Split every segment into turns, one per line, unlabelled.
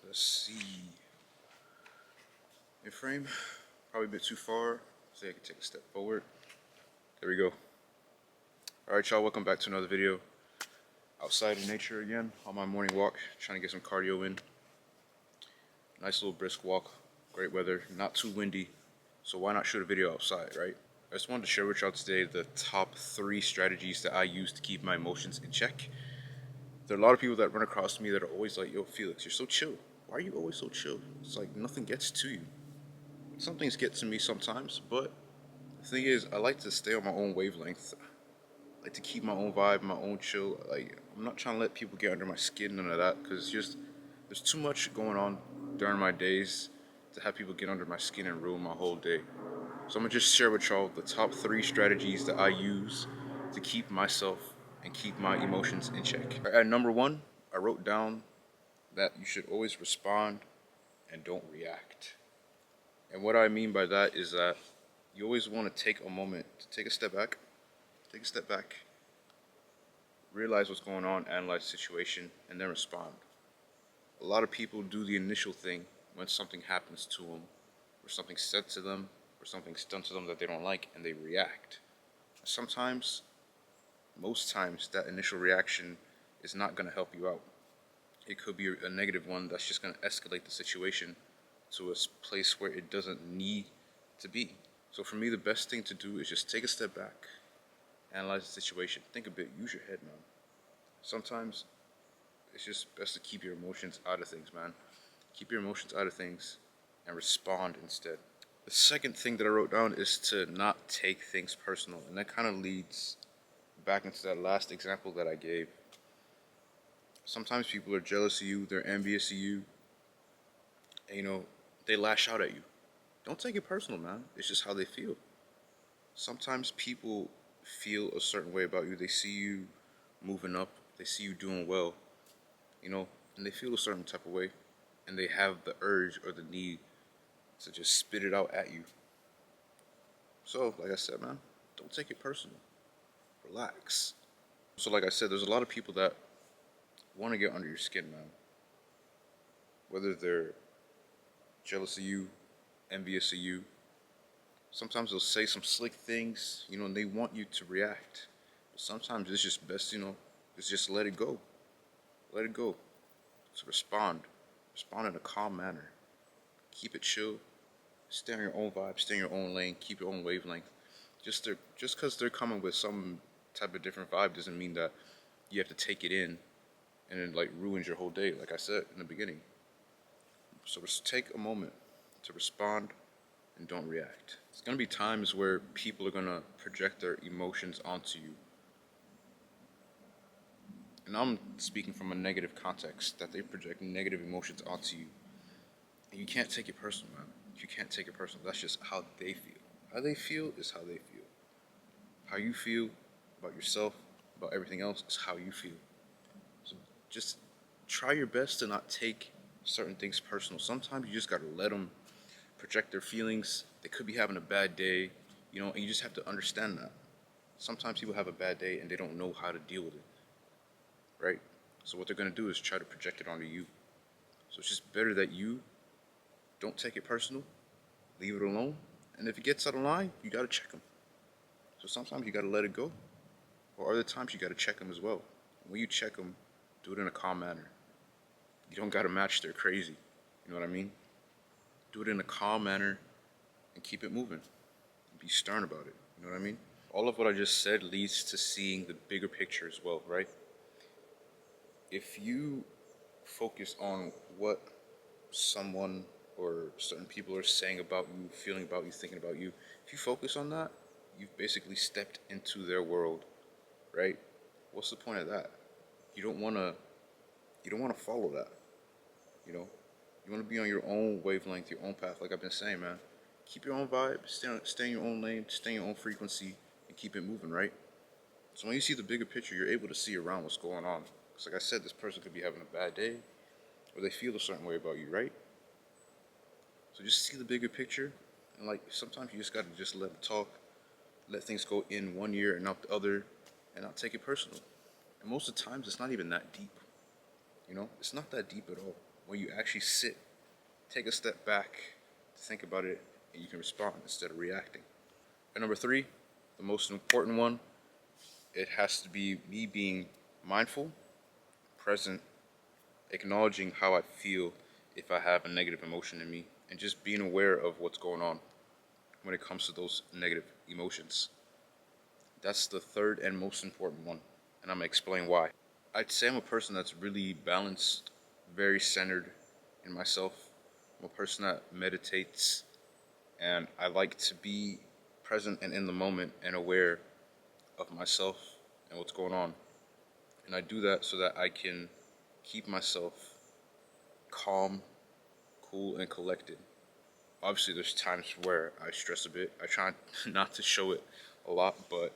Let's see. In frame, probably a bit too far. So I can take a step forward. There we go. Alright y'all, welcome back to another video. Outside in nature again, on my morning walk, trying to get some cardio in. Nice little brisk walk, great weather, not too windy, so why not shoot a video outside, right? I just wanted to share with y'all today the top 3 strategies that I use to keep my emotions in check. There are a lot of people that run across me that are always like, yo Felix, you're so chill. Why are you always so chill? It's like nothing gets to you. Some things get to me sometimes, but the thing is, I like to stay on my own wavelength. I like to keep my own vibe, my own chill. Like, I'm not trying to let people get under my skin, none of that, because there's too much going on during my days to have people get under my skin and ruin my whole day. So I'm gonna just share with y'all the top 3 strategies that I use to keep myself and keep my emotions in check. At number 1, I wrote down that you should always respond and don't react. And what I mean by that is that you always want to take a moment to take a step back, realize what's going on, analyze the situation, and then respond. A lot of people do the initial thing when something happens to them, or something's said to them, or something's done to them that they don't like, and they react. Sometimes, most times, that initial reaction is not going to help you out. It could be a negative one that's just going to escalate the situation to a place where it doesn't need to be. So for me, the best thing to do is just take a step back, analyze the situation, think a bit, use your head, man. Sometimes it's just best to keep your emotions out of things, man. Keep your emotions out of things and respond instead. The second thing that I wrote down is to not take things personal, and that kind of leads back into that last example that I gave. Sometimes people are jealous of you, they're envious of you, and they lash out at you. Don't take it personal, man. It's just how they feel. Sometimes people feel a certain way about you. They see you moving up, they see you doing well, and they feel a certain type of way, and they have the urge or the need to just spit it out at you. So, like I said, man, don't take it personal. Relax. So, like I said, there's a lot of people that want to get under your skin, man. Whether they're jealous of you, envious of you. Sometimes they'll say some slick things, and they want you to react. But sometimes it's just best, is just let it go. Let it go. To respond. Respond in a calm manner. Keep it chill. Stay on your own vibe. Stay in your own lane. Keep your own wavelength. Just because they're coming with some type of different vibe doesn't mean that you have to take it in and it ruins your whole day, like I said in the beginning. So just take a moment to respond and don't react. There's going to be times where people are going to project their emotions onto you. And I'm speaking from a negative context, that they project negative emotions onto you. And you can't take it personal, man. You can't take it personal. That's just how they feel. How they feel is how they feel. How you feel about yourself, about everything else, is how you feel. So just try your best to not take certain things personal. Sometimes you just got to let them project their feelings. They could be having a bad day, and you just have to understand that. Sometimes people have a bad day and they don't know how to deal with it, right? So what they're going to do is try to project it onto you. So it's just better that you don't take it personal, leave it alone, and if it gets out of line, you got to check them. So sometimes you got to let it go, or other times you got to check them as well. When you check them, do it in a calm manner. You don't got to match their crazy, you know what I mean? Do it in a calm manner and keep it moving. Be stern about it, you know what I mean? All of what I just said leads to seeing the bigger picture as well, right? If you focus on what someone or certain people are saying about you, feeling about you, thinking about you, if you focus on that, you've basically stepped into their world, right? What's the point of that? You don't want to follow that, You want to be on your own wavelength, your own path, like I've been saying, man. Keep your own vibe, stay in your own lane, stay in your own frequency, and keep it moving, right? So when you see the bigger picture, you're able to see around what's going on. Because like I said, this person could be having a bad day, or they feel a certain way about you, right? So just see the bigger picture, and sometimes you just gotta just let it talk, let things go in one ear and out the other, and not take it personal. And most of the times, it's not even that deep. It's not that deep at all. when you actually sit, take a step back, think about it, and you can respond instead of reacting. And number three, the most important one, it has to be me being mindful, present, acknowledging how I feel if I have a negative emotion in me, and just being aware of what's going on when it comes to those negative emotions. That's the third and most important one, and I'm gonna explain why. I'd say I'm a person that's really balanced, very centered in myself. I'm a person that meditates, and I like to be present and in the moment and aware of myself and what's going on. And I do that so that I can keep myself calm, cool, and collected. Obviously, there's times where I stress a bit. I try not to show it a lot, but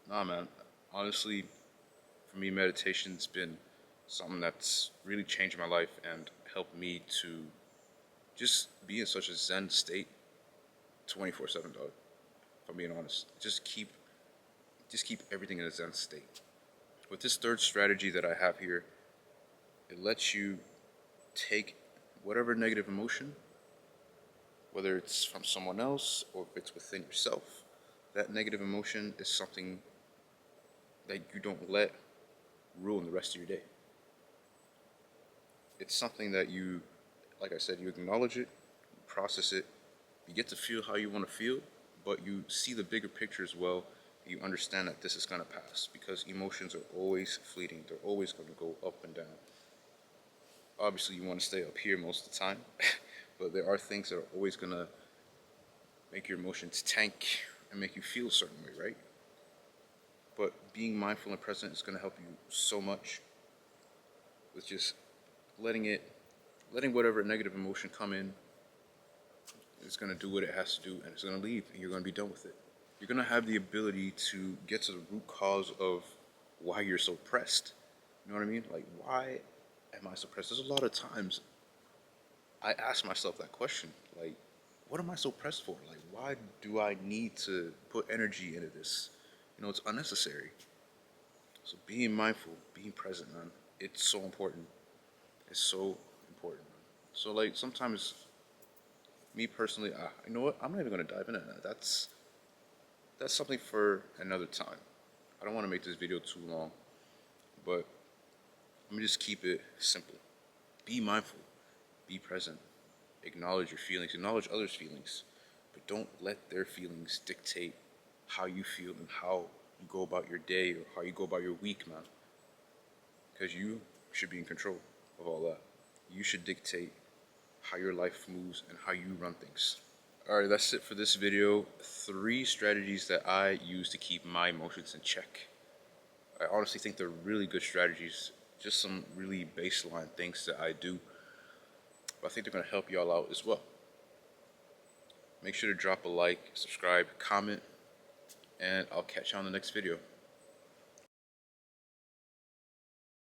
nah, man. Honestly, for me, meditation's been something that's really changed my life and helped me to just be in such a zen state 24/7, dog. If I'm being honest, just keep everything in a zen state. With this third strategy that I have here, it lets you take whatever negative emotion, whether it's from someone else or if it's within yourself, that negative emotion is something that you don't let ruin the rest of your day. It's something that you, like I said, you acknowledge it, you process it, you get to feel how you want to feel, but you see the bigger picture as well. You understand that this is going to pass because emotions are always fleeting. They're always going to go up and down. Obviously, you want to stay up here most of the time, but there are things that are always going to make your emotions tank and make you feel a certain way, right? But being mindful and present is going to help you so much with just letting whatever negative emotion come in. It's going to do what it has to do, and it's going to leave, and you're going to be done with it. You're going to have the ability to get to the root cause of why you're so pressed. You know what I mean? Like, why am I so pressed? There's a lot of times I ask myself that question. Like, what am I so pressed for? Like, why do I need to put energy into this? You know, it's unnecessary. So being mindful, being present, man, it's so important. It's so important, man. So, like, sometimes, me personally, you know what? I'm not even going to dive into that. That's something for another time. I don't want to make this video too long, but let me just keep it simple. Be mindful, be present, acknowledge your feelings, acknowledge others' feelings, but don't let their feelings dictate how you feel and how you go about your day or how you go about your week, man. Because you should be in control of all that. You should dictate how your life moves and how you run things. Alright, that's it for this video. 3 strategies that I use to keep my emotions in check. I honestly think they're really good strategies. Just some really baseline things that I do. But I think they're going to help y'all out as well. Make sure to drop a like, subscribe, comment, and I'll catch you on the next video.